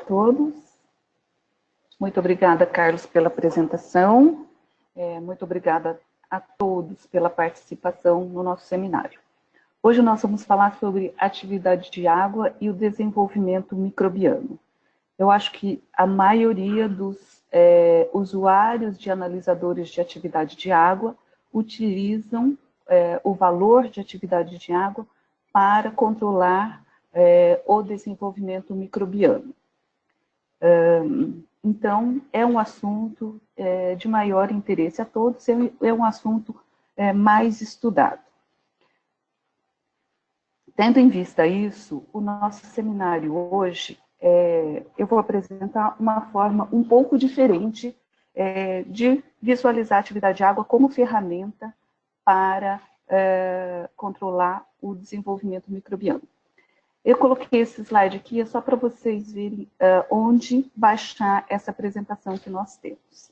todos. Muito obrigada, Carlos, pela apresentação. Muito obrigada a todos pela participação no nosso seminário. Hoje nós vamos falar sobre atividade de água e o desenvolvimento microbiano. Eu acho que a maioria dos usuários de analisadores de atividade de água utilizam o valor de atividade de água para controlar o desenvolvimento microbiano. Então, é um assunto de maior interesse a todos, é um assunto mais estudado. Tendo em vista isso, o nosso seminário hoje, eu vou apresentar uma forma um pouco diferente de visualizar a atividade de água como ferramenta para controlar o desenvolvimento microbiano. Eu coloquei esse slide aqui só para vocês verem onde baixar essa apresentação que nós temos.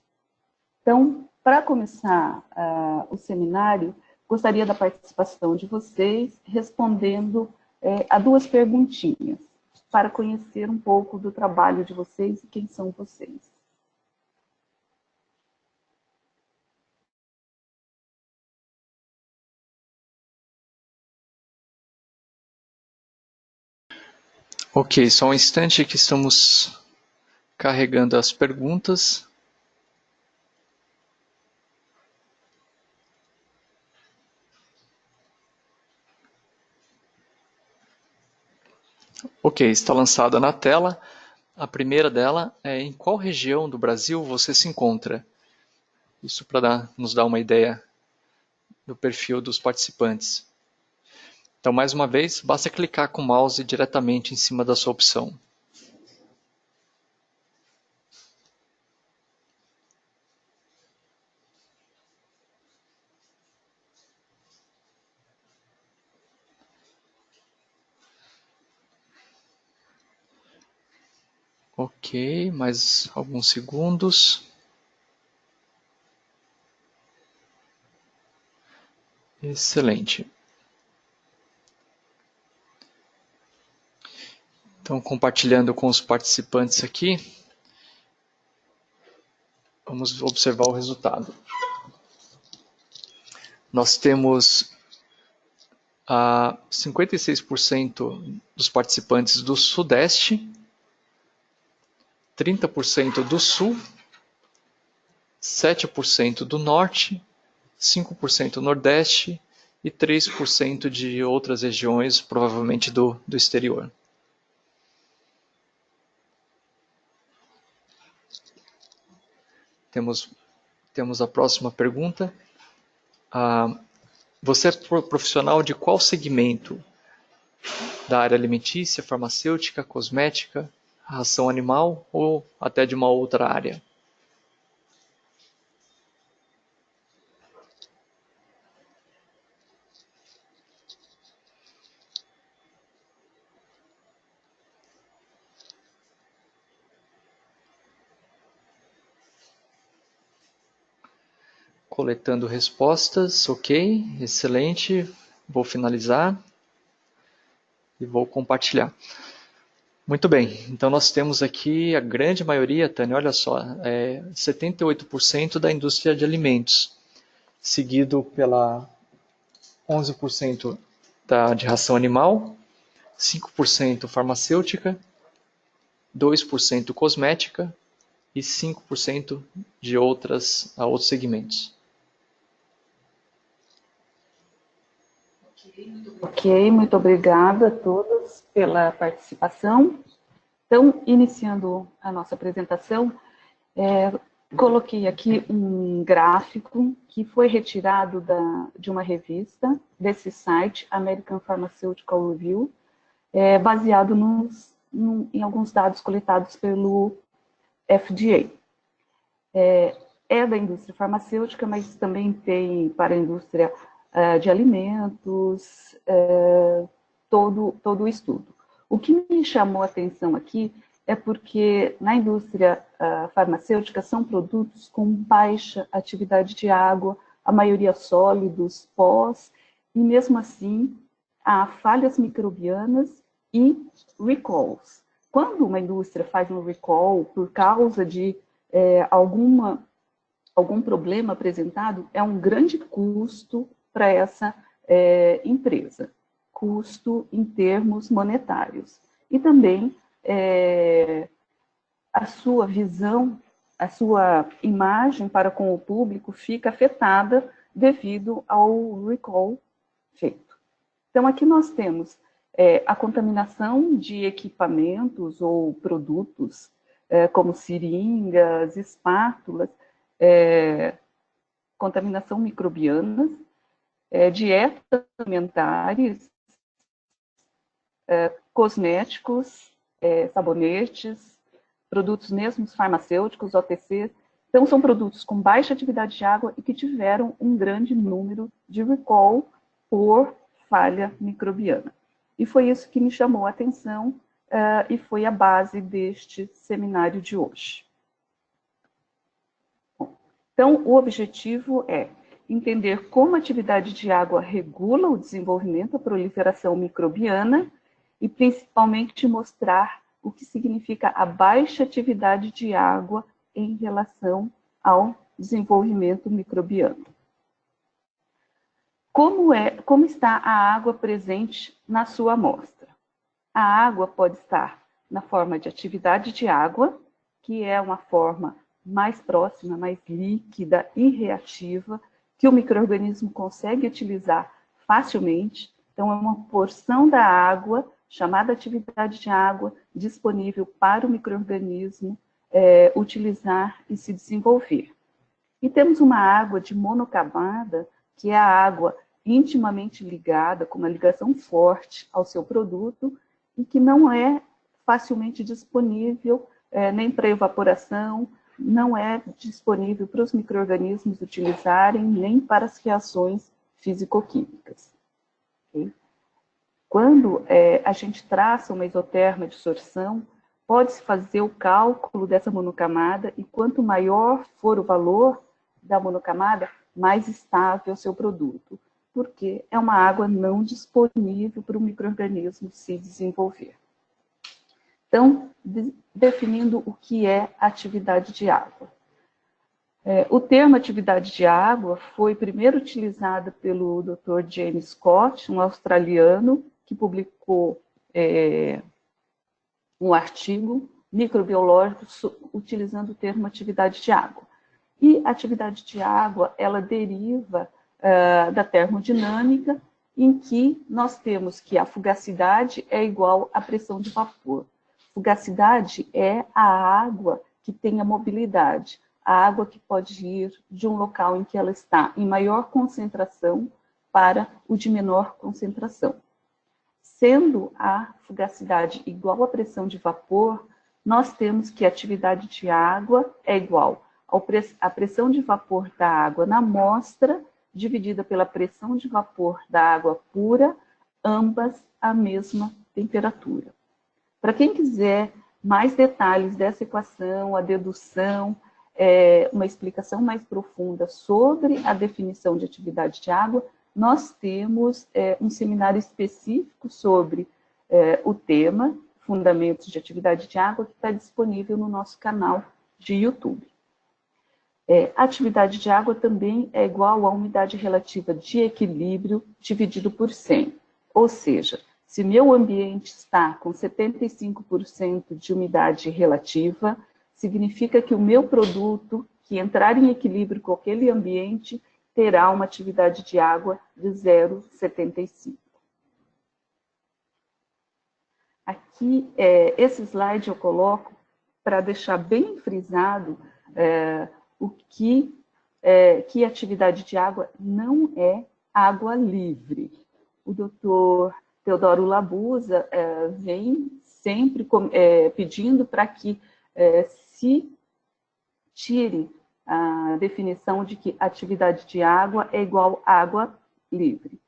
Então, para começar o seminário, gostaria da participação de vocês respondendo a duas perguntinhas, para conhecer um pouco do trabalho de vocês e quem são vocês. Ok, só um instante que estamos carregando as perguntas. Ok, está lançada na tela. A primeira dela é: em qual região do Brasil você se encontra? Isso para nos dar uma ideia do perfil dos participantes. Então, mais uma vez, basta clicar com o mouse diretamente em cima da sua opção. Ok, mais alguns segundos. Excelente. Então, compartilhando com os participantes aqui, vamos observar o resultado. Nós temos 56% dos participantes do Sudeste, 30% do Sul, 7% do Norte, 5% do Nordeste e 3% de outras regiões, provavelmente do exterior. Temos a próxima pergunta. Você é profissional de qual segmento? Da área alimentícia, farmacêutica, cosmética, ração animal ou até de uma outra área? Coletando respostas, ok, excelente. Vou finalizar e vou compartilhar. Muito bem, então nós temos aqui a grande maioria, Tânia, olha só, 78% da indústria de alimentos, seguido pela 11% de ração animal, 5% farmacêutica, 2% cosmética e 5% de outros segmentos. Ok, muito obrigada a todos pela participação. Então, iniciando a nossa apresentação, coloquei aqui um gráfico que foi retirado de uma revista, desse site, American Pharmaceutical Review, baseado em alguns dados coletados pelo FDA. É da indústria farmacêutica, mas também tem para a indústria de alimentos, todo o estudo. O que me chamou a atenção aqui é porque na indústria farmacêutica são produtos com baixa atividade de água, a maioria sólidos, pós, e mesmo assim há falhas microbianas e recalls. quando uma indústria faz um recall por causa de algum problema apresentado, é um grande custo para essa empresa, custo em termos monetários. E também a sua visão, a sua imagem para com o público fica afetada devido ao recall feito. Então, aqui nós temos a contaminação de equipamentos ou produtos, como seringas, espátulas, contaminação microbiana, dietas alimentares, cosméticos, sabonetes, produtos mesmo farmacêuticos, OTC. Então, são produtos com baixa atividade de água e que tiveram um grande número de recall por falha microbiana. E foi isso que me chamou a atenção e foi a base deste seminário de hoje. Bom, então, o objetivo é entender como a atividade de água regula o desenvolvimento, a proliferação microbiana e, principalmente, mostrar o que significa a baixa atividade de água em relação ao desenvolvimento microbiano. Como está a água presente na sua amostra? A água pode estar na forma de atividade de água, que é uma forma mais próxima, mais líquida e reativa, que o micro-organismo consegue utilizar facilmente. Então, é uma porção da água, chamada atividade de água, disponível para o micro-organismo utilizar e se desenvolver. E temos uma água de monocamada, que é a água intimamente ligada, com uma ligação forte ao seu produto, e que não é facilmente disponível nem para evaporação, não é disponível para os micro-organismos utilizarem, nem para as reações físico-químicas. Okay? Quando a gente traça uma isoterma de sorção, pode-se fazer o cálculo dessa monocamada, e quanto maior for o valor da monocamada, mais estável é o seu produto, porque é uma água não disponível para o micro-organismo se desenvolver. Então, definindo o que é atividade de água. O termo atividade de água foi primeiro utilizado pelo Dr. James Scott, um australiano, que publicou um artigo microbiológico utilizando o termo atividade de água. E a atividade de água, ela deriva da termodinâmica, em que nós temos que a fugacidade é igual à pressão de vapor. Fugacidade é a água que tem a mobilidade, a água que pode ir de um local em que ela está em maior concentração para o de menor concentração. Sendo a fugacidade igual à pressão de vapor, nós temos que a atividade de água é igual à pressão de vapor da água na amostra, dividida pela pressão de vapor da água pura, ambas à mesma temperatura. Para quem quiser mais detalhes dessa equação, a dedução, uma explicação mais profunda sobre a definição de atividade de água, nós temos um seminário específico sobre o tema, Fundamentos de Atividade de Água, que está disponível no nosso canal de YouTube. A atividade de água também é igual à umidade relativa de equilíbrio dividido por 100. Ou seja, se meu ambiente está com 75% de umidade relativa, significa que o meu produto, que entrar em equilíbrio com aquele ambiente, terá uma atividade de água de 0,75. Aqui, esse slide eu coloco para deixar bem frisado que atividade de água não é água livre. O doutor Teodoro Labuza vem sempre pedindo para que se tire a definição de que atividade de água é igual a água livre.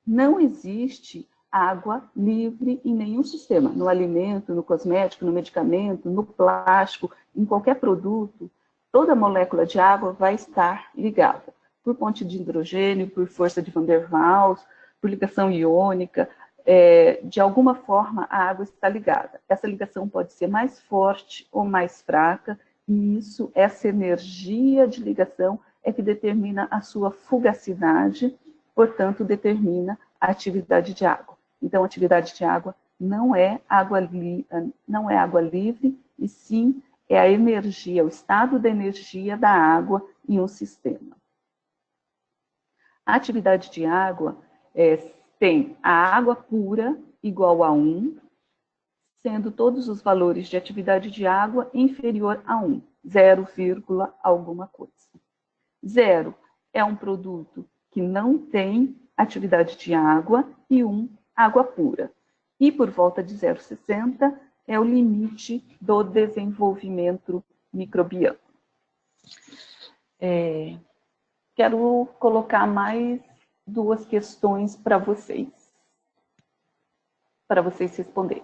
Não existe água livre em nenhum sistema, no alimento, no cosmético, no medicamento, no plástico, em qualquer produto. Toda molécula de água vai estar ligada por ponte de hidrogênio, por força de Van der Waals, por ligação iônica, de alguma forma a água está ligada. Essa ligação pode ser mais forte ou mais fraca, e essa energia de ligação é que determina a sua fugacidade, portanto, determina a atividade de água. Então, a atividade de água não é água livre, e sim é a energia, o estado da energia da água em um sistema. A atividade de água tem a água pura igual a 1, sendo todos os valores de atividade de água inferior a 1, 0, alguma coisa. 0 é um produto que não tem atividade de água, e 1, água pura. E por volta de 0,60 é o limite do desenvolvimento microbiano. Quero colocar mais 2 questões para vocês responderem.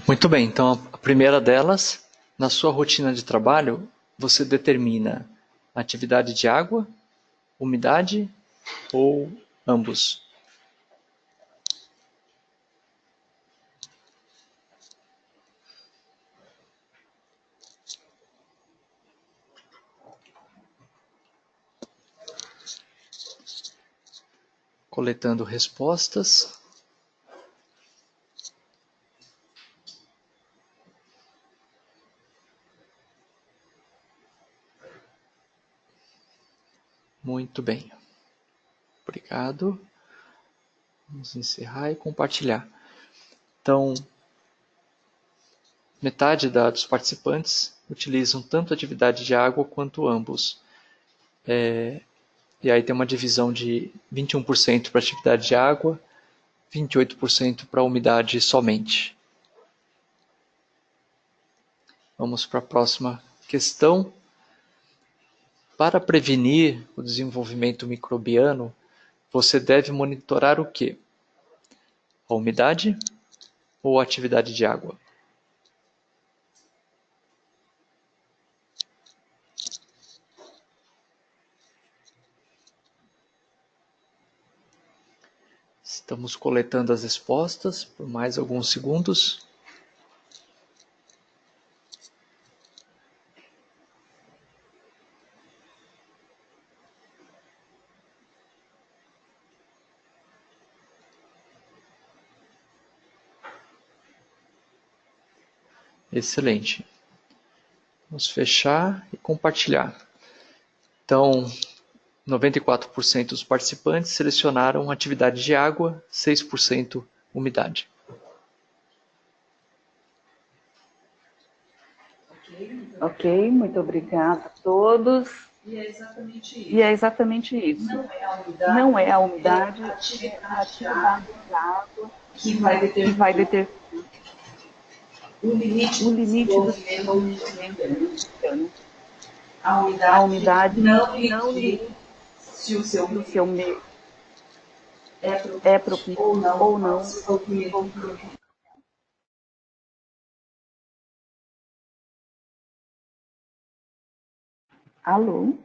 Muito bem, então a primeira delas, na sua rotina de trabalho, você determina a atividade de água, umidade ou ambos? Coletando respostas. Muito bem. Obrigado. Vamos encerrar e compartilhar. Então, metade dos participantes utilizam tanto a atividade de água quanto ambos. E aí tem uma divisão de 21% para atividade de água, 28% para umidade somente. Vamos para a próxima questão. Para prevenir o desenvolvimento microbiano, você deve monitorar o quê? A umidade ou a atividade de água? Estamos coletando as respostas por mais alguns segundos. Excelente. Vamos fechar e compartilhar. Então, 94% dos participantes selecionaram atividade de água, 6% umidade. Ok, muito obrigada a todos. E é exatamente isso. E é exatamente isso. Não é a umidade, é a atividade de atividade água da água que vai determinar o limite do desenvolvimento microbiano. A umidade não limite se o seu meio é propício ou não ao desenvolvimento microbiano. Alô?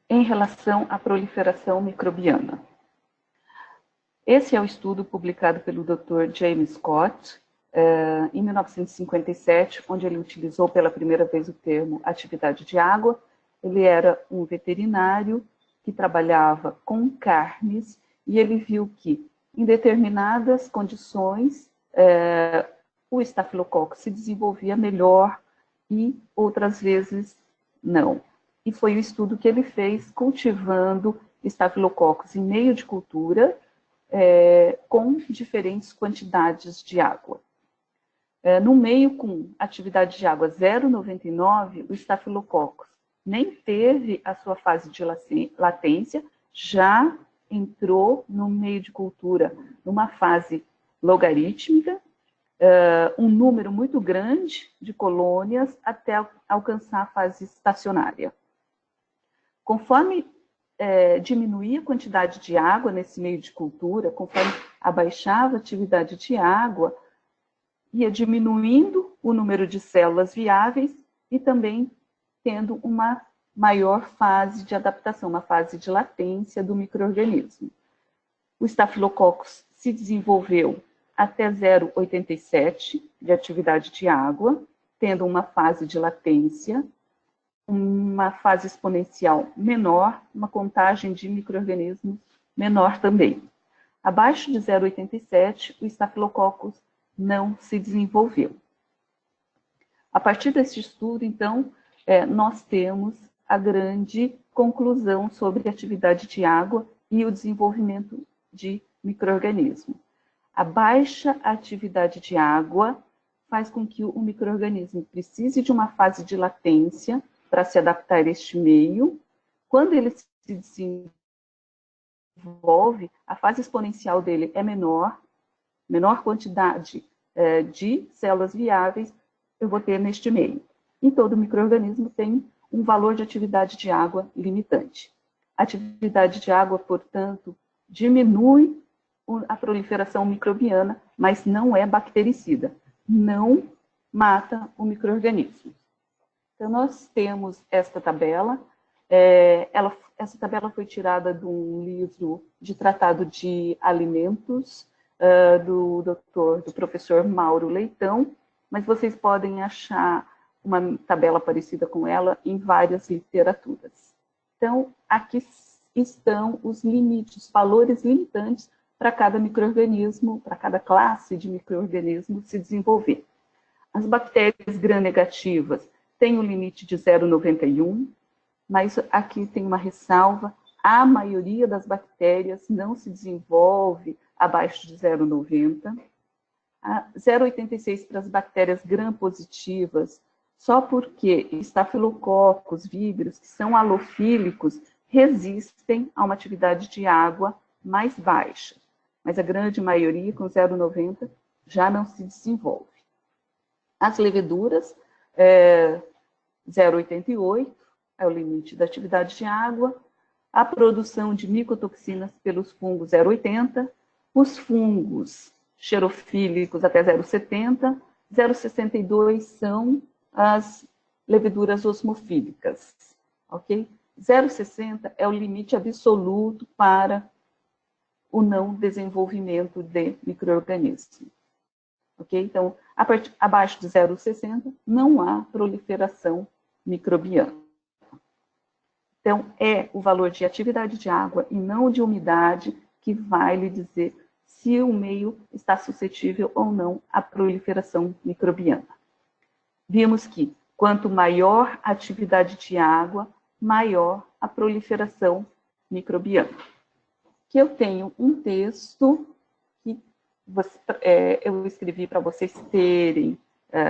Em relação à proliferação microbiana. Esse é o estudo publicado pelo Dr. James Scott, em 1957, onde ele utilizou pela primeira vez o termo atividade de água. Ele era um veterinário que trabalhava com carnes, e ele viu que, em determinadas condições, o estafilococcus se desenvolvia melhor e outras vezes não. E foi o estudo que ele fez cultivando estafilococcus em meio de cultura, com diferentes quantidades de água. No meio com atividade de água 0,99, o estafilococcus nem teve a sua fase de latência, já entrou no meio de cultura numa fase logarítmica, um número muito grande de colônias até alcançar a fase estacionária. Conforme diminuía a quantidade de água nesse meio de cultura, conforme abaixava a atividade de água, ia diminuindo o número de células viáveis e também tendo uma maior fase de adaptação, uma fase de latência do micro-organismo. O Staphylococcus se desenvolveu até 0,87 de atividade de água, tendo uma fase de latência, uma fase exponencial menor, uma contagem de micro-organismos menor também. Abaixo de 0,87, o Staphylococcus não se desenvolveu. A partir desse estudo, então, nós temos a grande conclusão sobre a atividade de água e o desenvolvimento de micro-organismo. A baixa atividade de água faz com que o micro-organismo precise de uma fase de latência para se adaptar a este meio. Quando ele se desenvolve, a fase exponencial dele é menor quantidade de células viáveis eu vou ter neste meio. E todo micro-organismo tem um valor de atividade de água limitante. A atividade de água, portanto, diminui a proliferação microbiana, mas não é bactericida, não mata o micro-organismo. Então, nós temos esta tabela. Essa tabela foi tirada de um livro de tratado de alimentos do professor Mauro Leitão, mas vocês podem achar uma tabela parecida com ela em várias literaturas. Então, aqui estão os limites, os valores limitantes para cada micro-organismo, para cada classe de micro-organismo se desenvolver. As bactérias gram-negativas têm um limite de 0,91, mas aqui tem uma ressalva, a maioria das bactérias não se desenvolve abaixo de 0,90. 0,86 para as bactérias gram-positivas, só porque estafilococcus, víbrios, que são halofílicos, resistem a uma atividade de água mais baixa. Mas a grande maioria, com 0,90, já não se desenvolve. As leveduras, 0,88 é o limite da atividade de água. A produção de micotoxinas pelos fungos, 0,80. Os fungos xerofílicos até 0,70. 0,62 são as leveduras osmofílicas. Ok? 0,60 é o limite absoluto para o não desenvolvimento de micro-organismos. Ok? Então, abaixo de 0,60 não há proliferação microbiana. Então, é o valor de atividade de água e não de umidade que vai lhe dizer se o meio está suscetível ou não à proliferação microbiana. Vimos que quanto maior a atividade de água, maior a proliferação microbiana. Que eu tenho um texto que eu escrevi para vocês terem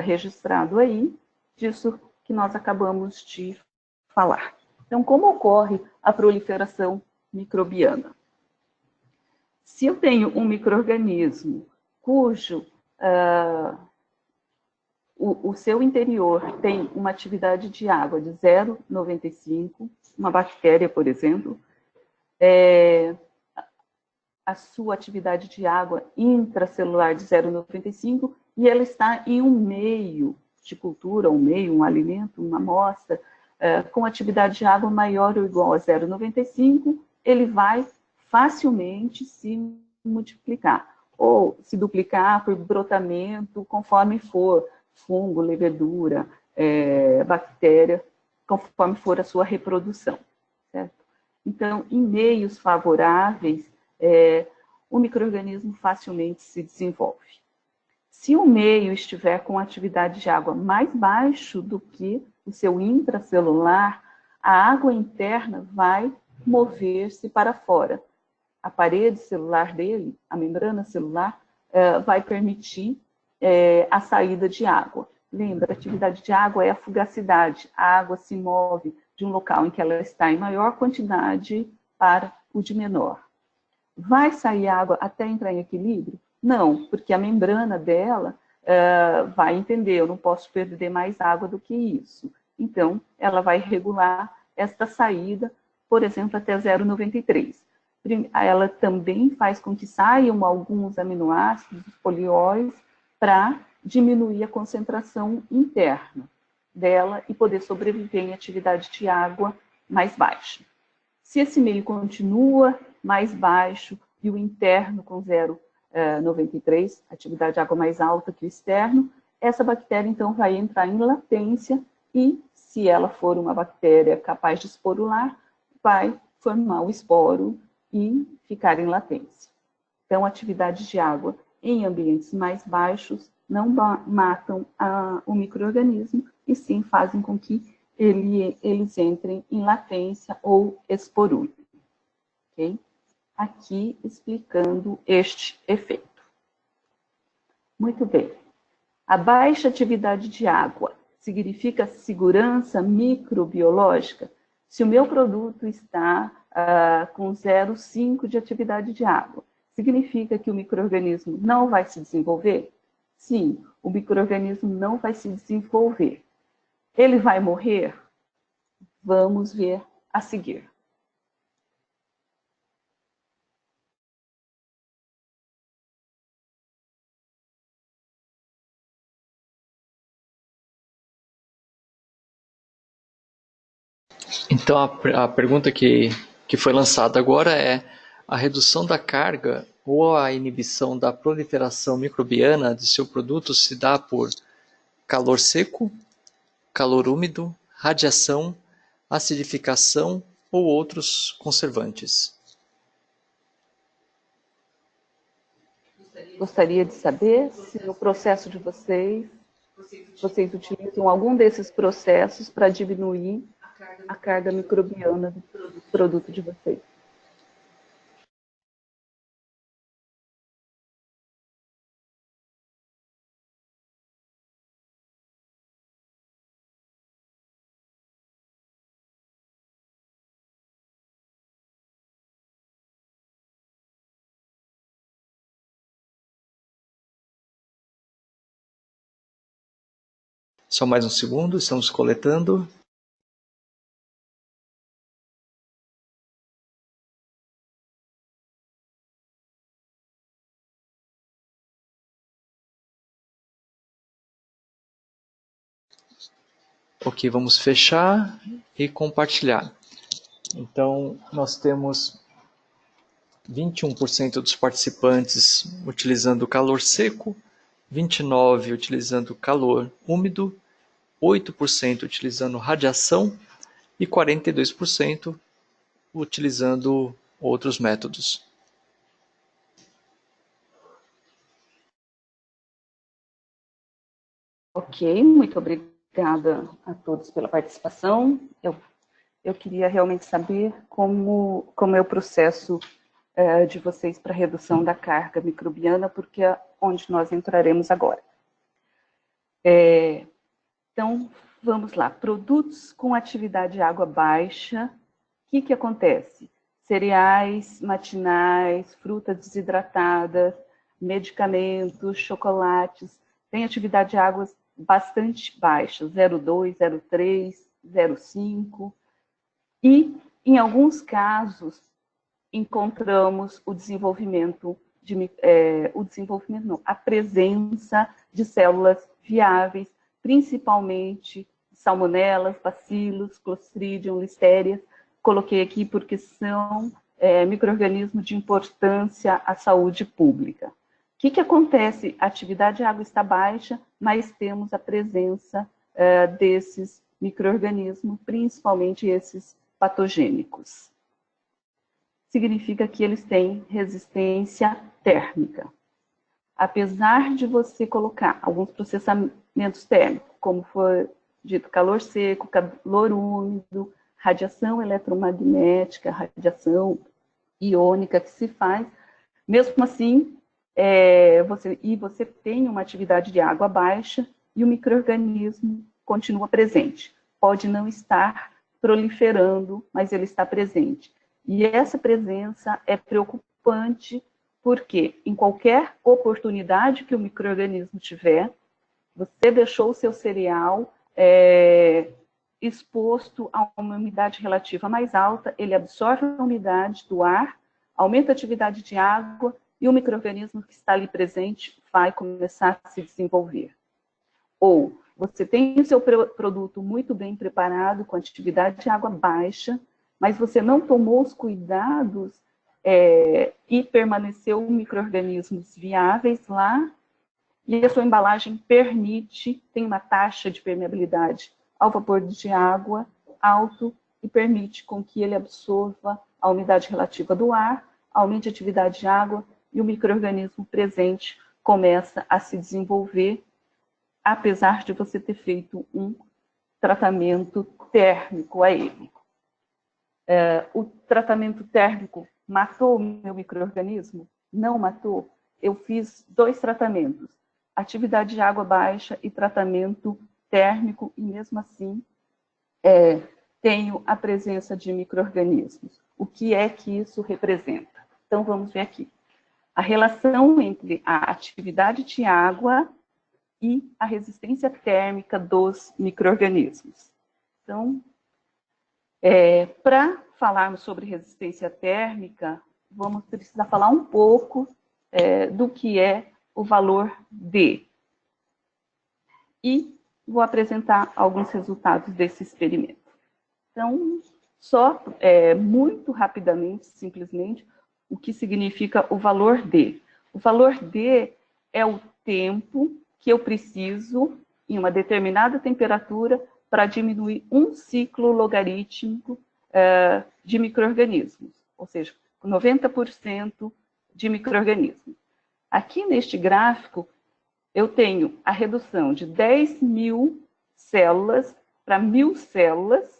registrado aí, disso que nós acabamos de falar. Então, como ocorre a proliferação microbiana? Se eu tenho um micro-organismo cujo o seu interior tem uma atividade de água de 0,95, uma bactéria, por exemplo, a sua atividade de água intracelular de 0,95 e ela está em um meio de cultura, um alimento, uma amostra, com atividade de água maior ou igual a 0,95, ele vai facilmente se multiplicar, ou se duplicar por brotamento, conforme for, fungo, levedura, bactéria, conforme for a sua reprodução, certo? Então, em meios favoráveis, o micro-organismo facilmente se desenvolve. Se o meio estiver com atividade de água mais baixo do que o seu intracelular, a água interna vai mover-se para fora. A parede celular dele, a membrana celular, vai permitir a saída de água. Lembra, a atividade de água é a fugacidade. A água se move de um local em que ela está em maior quantidade para o de menor. Vai sair água até entrar em equilíbrio? Não, porque a membrana dela vai entender, eu não posso perder mais água do que isso. Então, ela vai regular esta saída, por exemplo, até 0,93. Ela também faz com que saiam alguns aminoácidos, os polióis, para diminuir a concentração interna. dela e poder sobreviver em atividade de água mais baixa. Se esse meio continua mais baixo e o interno com 0,93, atividade de água mais alta que o externo, essa bactéria então vai entrar em latência e, se ela for uma bactéria capaz de esporular, vai formar o esporo e ficar em latência. Então, atividades de água em ambientes mais baixos não matam o micro-organismo e sim fazem com que eles entrem em latência ou esporulem. Okay? Aqui explicando este efeito. Muito bem. A baixa atividade de água significa segurança microbiológica? Se o meu produto está com 0,5 de atividade de água, significa que o micro-organismo não vai se desenvolver? Sim, o micro-organismo não vai se desenvolver. Ele vai morrer? Vamos ver a seguir. Então, a pergunta que foi lançada agora é: a redução da carga ou a inibição da proliferação microbiana de seu produto se dá por calor seco, calor úmido, radiação, acidificação ou outros conservantes? Gostaria de saber se no processo de vocês utilizam algum desses processos para diminuir a carga microbiana do produto de vocês. Só mais um segundo, estamos coletando. Ok, vamos fechar e compartilhar. Então, nós temos 21% dos participantes utilizando calor seco, 29% utilizando calor úmido, 8% utilizando radiação e 42% utilizando outros métodos. Ok, muito obrigada a todos pela participação. Eu queria realmente saber como é o processo de vocês para redução da carga microbiana, porque é onde nós entraremos agora. Então, vamos lá. Produtos com atividade de água baixa, o que acontece? Cereais matinais, frutas desidratadas, medicamentos, chocolates, têm atividade de águas bastante baixa, 0,2, 0,3, 0,5. E, em alguns casos, encontramos a presença de células viáveis, principalmente salmonelas, bacilos, clostridium, listérias. Coloquei aqui porque são micro-organismos de importância à saúde pública. O que acontece? A atividade de água está baixa, mas temos a presença desses micro-organismos, principalmente esses patogênicos. Significa que eles têm resistência térmica. Apesar de você colocar alguns processamentos térmicos, como foi dito, calor seco, calor úmido, radiação eletromagnética, radiação iônica que se faz, mesmo assim, você tem uma atividade de água baixa e o micro-organismo continua presente. Pode não estar proliferando, mas ele está presente. E essa presença é preocupante porque, em qualquer oportunidade que o micro-organismo tiver, você deixou o seu cereal exposto a uma umidade relativa mais alta, ele absorve a umidade do ar, aumenta a atividade de água e o micro-organismo que está ali presente vai começar a se desenvolver. Ou você tem o seu produto muito bem preparado, com atividade de água baixa, mas você não tomou os cuidados e permaneceu micro-organismos viáveis lá, e a sua embalagem tem uma taxa de permeabilidade ao vapor de água alto e permite com que ele absorva a umidade relativa do ar, aumente a atividade de água e o micro-organismo presente começa a se desenvolver, apesar de você ter feito um tratamento térmico a ele. O tratamento térmico matou o meu micro-organismo? Não matou. Eu fiz 2 tratamentos, atividade de água baixa e tratamento térmico, e mesmo assim tenho a presença de micro-organismos. O que é que isso representa? Então, vamos ver aqui. A relação entre a atividade de água e a resistência térmica dos micro-organismos. Então, para falarmos sobre resistência térmica, vamos precisar falar um pouco do que é o valor D. E vou apresentar alguns resultados desse experimento. Então, só muito rapidamente, simplesmente, o que significa o valor D. O valor D é o tempo que eu preciso, em uma determinada temperatura, para diminuir um ciclo logarítmico de micro-organismos, ou seja, 90% de micro-organismos. Aqui neste gráfico, eu tenho a redução de 10.000 células para 1.000 células,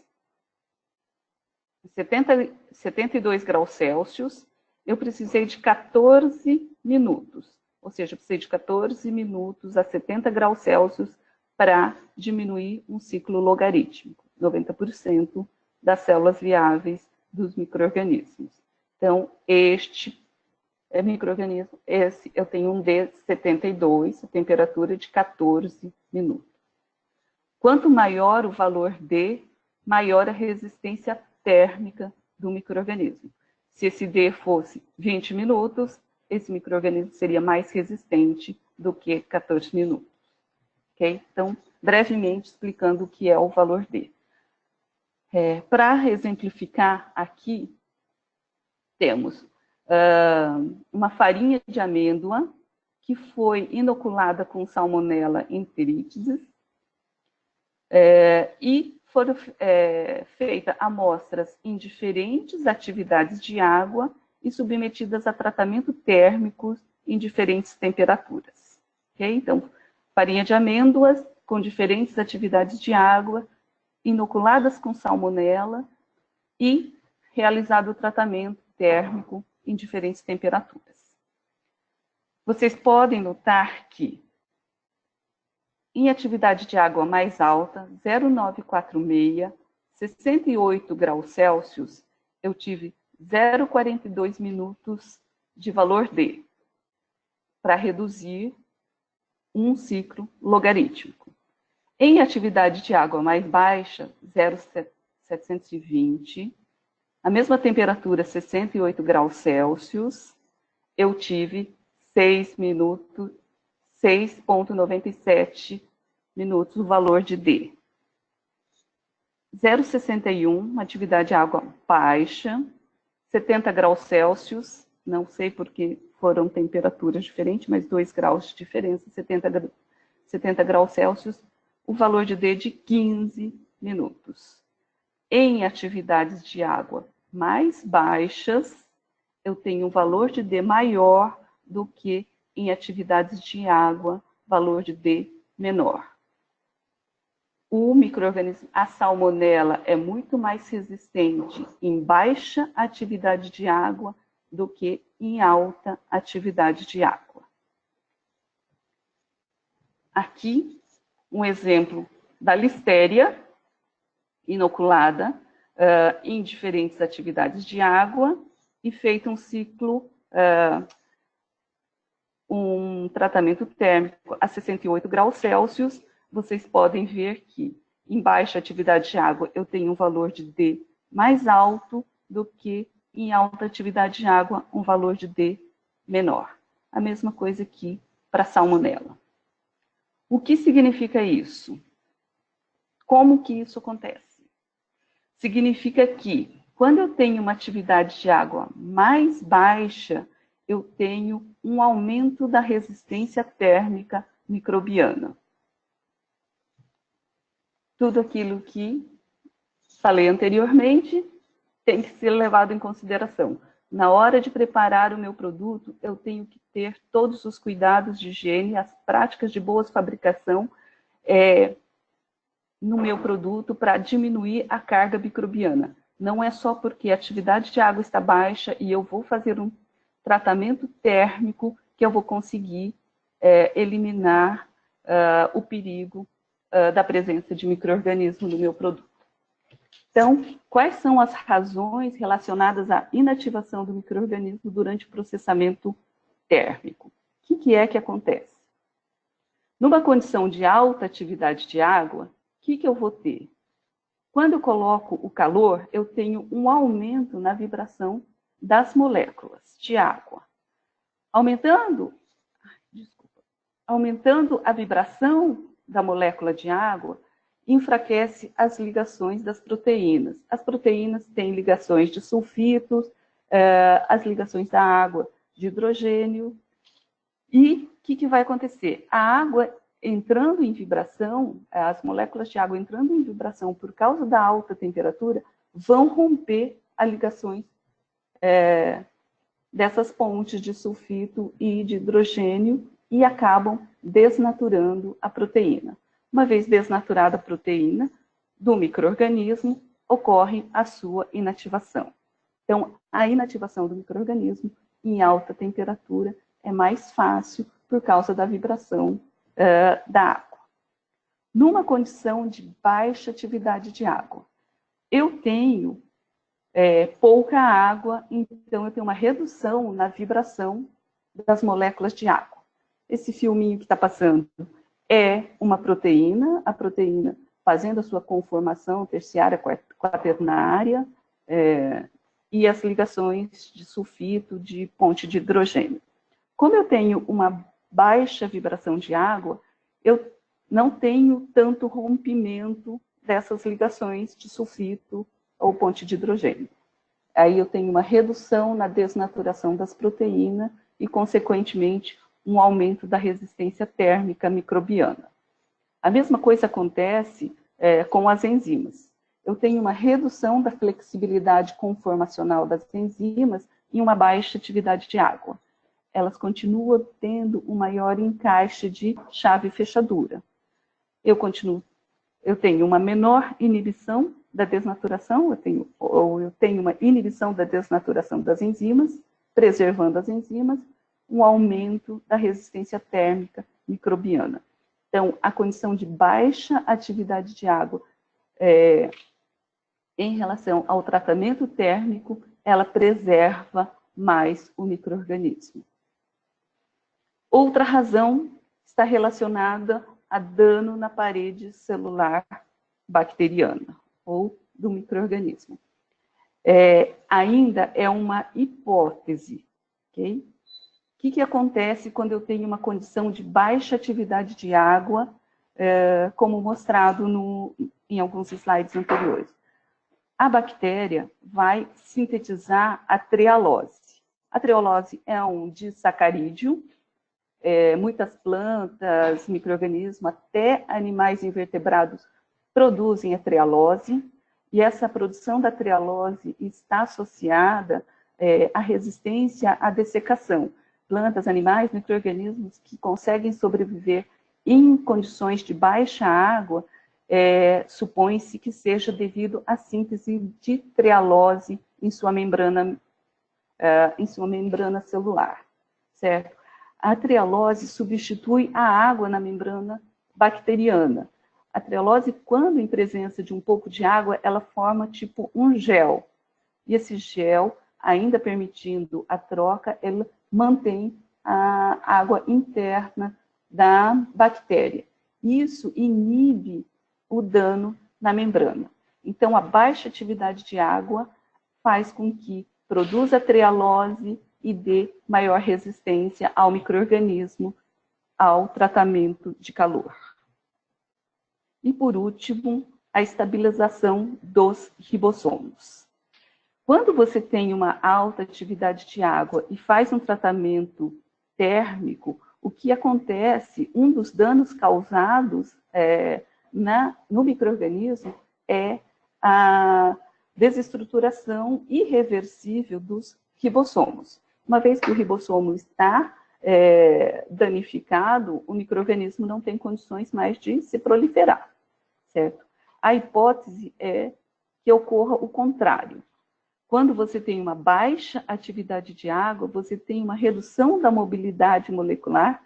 72 graus Celsius, eu precisei de 14 minutos. Ou seja, eu precisei de 14 minutos a 70 graus Celsius para diminuir um ciclo logarítmico, 90% das células viáveis dos micro-organismos. Então, este micro-organismo, esse eu tenho um D72, a temperatura de 14 minutos. Quanto maior o valor D, maior a resistência térmica do micro-organismo. Se esse D fosse 20 minutos, esse micro-organismo seria mais resistente do que 14 minutos. Okay? Então, brevemente explicando o que é o valor D. Para exemplificar aqui, temos uma farinha de amêndoa que foi inoculada com Salmonella enteritidis e foram feitas amostras em diferentes atividades de água e submetidas a tratamento térmico em diferentes temperaturas. Okay? Então, farinha de amêndoas com diferentes atividades de água, inoculadas com salmonela e realizado o tratamento térmico em diferentes temperaturas. Vocês podem notar que em atividade de água mais alta, 0,946, 68 graus Celsius, eu tive 0,42 minutos de valor D, para reduzir um ciclo logarítmico. Em atividade de água mais baixa, 0,720, a mesma temperatura, 68 graus Celsius, eu tive 6,97 minutos o valor de D. 0,61, atividade de água baixa, 70 graus Celsius, não sei porque foram temperaturas diferentes, mas 2 graus de diferença, 70 graus Celsius, o valor de D de 15 minutos. Em atividades de água mais baixas, eu tenho um valor de D maior do que em atividades de água, valor de D menor. O micro-organismo, a salmonela, é muito mais resistente em baixa atividade de água do que em alta atividade de água. Aqui, um exemplo da listéria inoculada em diferentes atividades de água e feito um ciclo, um tratamento térmico a 68 graus Celsius. Vocês podem ver que em baixa atividade de água eu tenho um valor de D mais alto do que em alta atividade de água um valor de D menor. A mesma coisa aqui para a salmonela. O que significa isso? Como que isso acontece? Significa que, quando eu tenho uma atividade de água mais baixa, eu tenho um aumento da resistência térmica microbiana. Tudo aquilo que falei anteriormente tem que ser levado em consideração. Na hora de preparar o meu produto, eu tenho que ter todos os cuidados de higiene, as práticas de boa fabricação no meu produto para diminuir a carga microbiana. Não é só porque a atividade de água está baixa e eu vou fazer um tratamento térmico que eu vou conseguir eliminar o perigo da presença de micro-organismo no meu produto. Então, quais são as razões relacionadas à inativação do micro-organismo durante o processamento térmico? O que é que acontece? Numa condição de alta atividade de água, o que eu vou ter? Quando eu coloco o calor, eu tenho um aumento na vibração das moléculas de água. Aumentando a vibração da molécula de água, enfraquece as ligações das proteínas. As proteínas têm ligações de sulfitos, as ligações da água de hidrogênio. E o que vai acontecer? A água entrando em vibração, as moléculas de água entrando em vibração por causa da alta temperatura, vão romper as ligações dessas pontes de sulfito e de hidrogênio e acabam desnaturando a proteína. Uma vez desnaturada a proteína do micro-organismo, ocorre a sua inativação. Então, a inativação do micro-organismo em alta temperatura é mais fácil por causa da vibração da água. Numa condição de baixa atividade de água, eu tenho pouca água, então eu tenho uma redução na vibração das moléculas de água. Esse filminho que está passando é uma proteína, a proteína fazendo a sua conformação terciária, quaternária, e as ligações de sulfito, de ponte de hidrogênio. Como eu tenho uma baixa vibração de água, eu não tenho tanto rompimento dessas ligações de sulfito ou ponte de hidrogênio. Aí eu tenho uma redução na desnaturação das proteínas e, consequentemente, um aumento da resistência térmica microbiana. A mesma coisa acontece com as enzimas. Eu tenho uma redução da flexibilidade conformacional das enzimas em uma baixa atividade de água. Elas continuam tendo um maior encaixe de chave e fechadura. Eu tenho uma menor inibição da desnaturação, eu tenho uma inibição da desnaturação das enzimas, preservando as enzimas, um aumento da resistência térmica microbiana. Então, a condição de baixa atividade de água em relação ao tratamento térmico, ela preserva mais o micro-organismo. Outra razão está relacionada a dano na parede celular bacteriana ou do micro-organismo. Ainda é uma hipótese, ok? O que acontece quando eu tenho uma condição de baixa atividade de água, como mostrado em alguns slides anteriores? A bactéria vai sintetizar a trealose. A trealose é um disacarídeo. Muitas plantas, micro-organismos, até animais invertebrados produzem a trealose, e essa produção da trealose está associada à resistência à dessecação. Plantas, animais, micro-organismos que conseguem sobreviver em condições de baixa água, supõe-se que seja devido à síntese de trealose em sua membrana celular, certo? A trealose substitui a água na membrana bacteriana. A trealose, quando em presença de um pouco de água, ela forma tipo um gel. E esse gel, ainda permitindo a troca, ela mantém a água interna da bactéria. Isso inibe o dano na membrana. Então, a baixa atividade de água faz com que produza trealose e dê maior resistência ao micro-organismo, ao tratamento de calor. E por último, a estabilização dos ribossomos. Quando você tem uma alta atividade de água e faz um tratamento térmico, o que acontece, um dos danos causados no micro-organismo é a desestruturação irreversível dos ribossomos. Uma vez que o ribossomo está danificado, o micro-organismo não tem condições mais de se proliferar, certo? A hipótese é que ocorra o contrário. Quando você tem uma baixa atividade de água, você tem uma redução da mobilidade molecular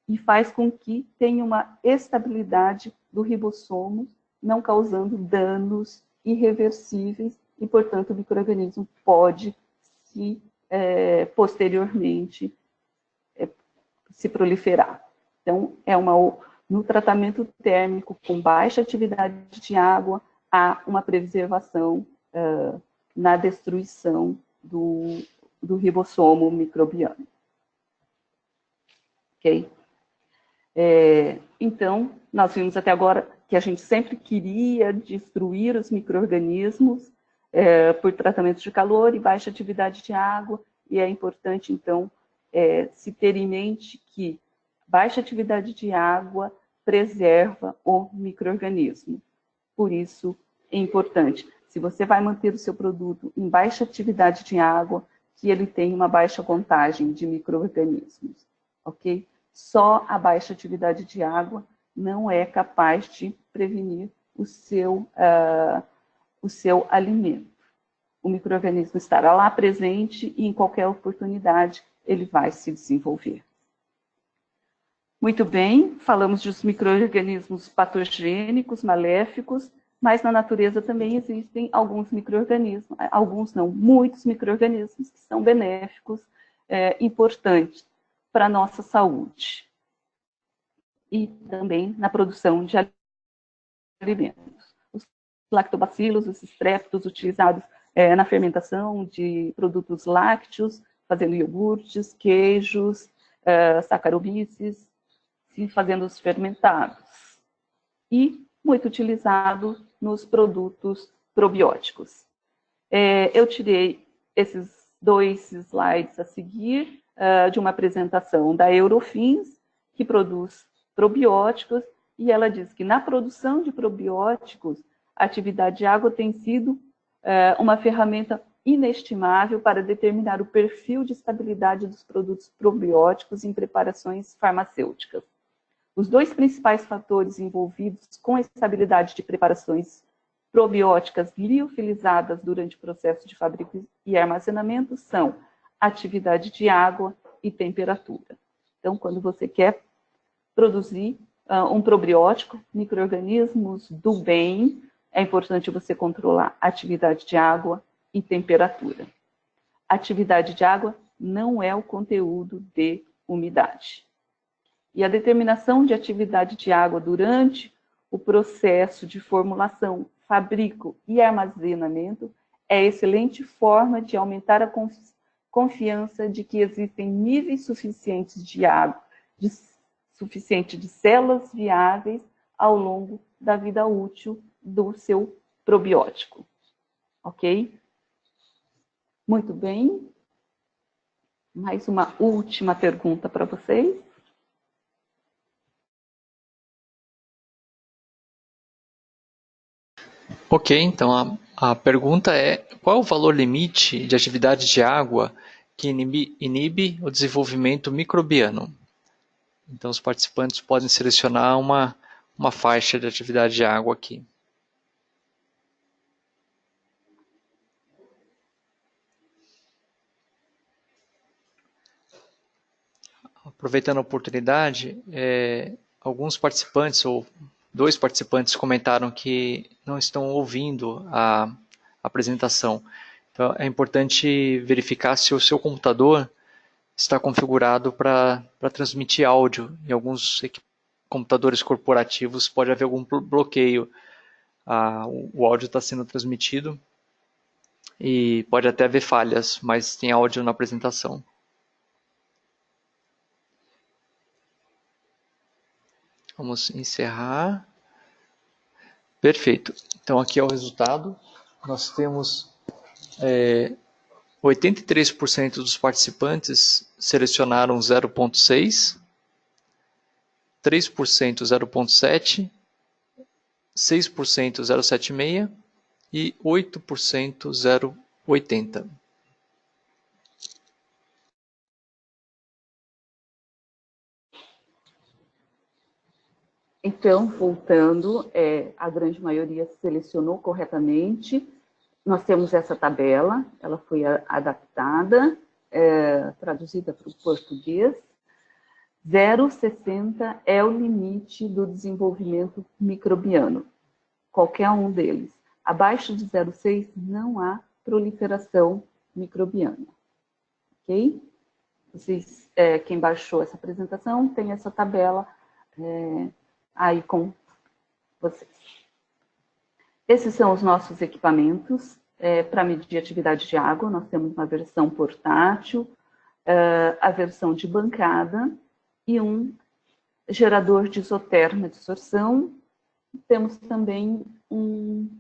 e faz com que tenha uma estabilidade do ribossomo, não causando danos irreversíveis e, portanto, o micro-organismo pode posteriormente se proliferar. Então, no tratamento térmico com baixa atividade de água, há uma preservação na destruição do ribossomo microbiano. Ok? Então, nós vimos até agora que a gente sempre queria destruir os micro-organismos por tratamento de calor e baixa atividade de água, e é importante, então, se ter em mente que baixa atividade de água preserva o micro-organismo. Por isso, é importante, se você vai manter o seu produto em baixa atividade de água, que ele tenha uma baixa contagem de micro-organismos, ok? Só a baixa atividade de água não é capaz de prevenir o seu alimento. O micro-organismo estará lá presente e em qualquer oportunidade ele vai se desenvolver. Muito bem, falamos dos micro-organismos patogênicos, maléficos, mas na natureza também existem alguns micro-organismos, alguns não, muitos micro-organismos que são benéficos, importantes para a nossa saúde. E também na produção de alimentos. Os lactobacilos, os estreptos utilizados na fermentação de produtos lácteos, fazendo iogurtes, queijos, saccharomyces, fazendo os fermentados. E muito utilizado nos produtos probióticos. Eu tirei esses 2 slides a seguir de uma apresentação da Eurofins, que produz probióticos, e ela diz que na produção de probióticos, a atividade de água tem sido uma ferramenta inestimável para determinar o perfil de estabilidade dos produtos probióticos em preparações farmacêuticas. Os 2 principais fatores envolvidos com a estabilidade de preparações probióticas liofilizadas durante o processo de fábrica e armazenamento são atividade de água e temperatura. Então, quando você quer produzir um probiótico, micro-organismos do bem, é importante você controlar a atividade de água e temperatura. Atividade de água não é o conteúdo de umidade. E a determinação de atividade de água durante o processo de formulação, fabrico e armazenamento é excelente forma de aumentar a confiança de que existem níveis suficientes de água, suficiente de células viáveis ao longo da vida útil do seu probiótico. Ok? Muito bem. Mais uma última pergunta para vocês. Ok, então a pergunta é: qual é o valor limite de atividade de água que inibe o desenvolvimento microbiano? Então os participantes podem selecionar uma faixa de atividade de água aqui. Aproveitando a oportunidade, alguns participantes, ou 2 participantes, comentaram que não estão ouvindo a apresentação. Então, é importante verificar se o seu computador está configurado para transmitir áudio. Em alguns computadores corporativos pode haver algum bloqueio. O áudio está sendo transmitido e pode até haver falhas, mas tem áudio na apresentação. Vamos encerrar. Perfeito. Então, aqui é o resultado. Nós temos 83% dos participantes selecionaram 0,6, 3% 0,7, 6% 0,76 e 8% 0,80. Então, voltando, a grande maioria selecionou corretamente. Nós temos essa tabela, ela foi adaptada, traduzida para o português. 0,60 é o limite do desenvolvimento microbiano, qualquer um deles. Abaixo de 0,6 não há proliferação microbiana. Ok? Vocês, quem baixou essa apresentação tem essa tabela aí com vocês. Esses são os nossos equipamentos para medir atividade de água. Nós temos uma versão portátil, a versão de bancada e um gerador de isoterma de absorção. Temos também um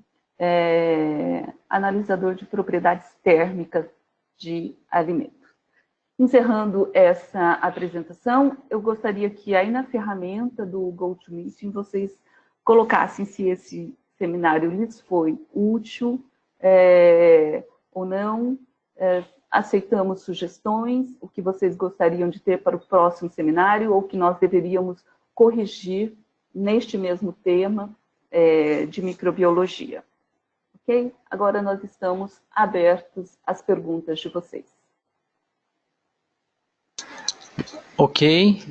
analisador de propriedades térmicas de alimentos. Encerrando essa apresentação, eu gostaria que aí na ferramenta do GoToMeeting vocês colocassem se esse seminário lhes foi útil ou não. Aceitamos sugestões, o que vocês gostariam de ter para o próximo seminário ou que nós deveríamos corrigir neste mesmo tema de microbiologia. Ok? Agora nós estamos abertos às perguntas de vocês. Ok.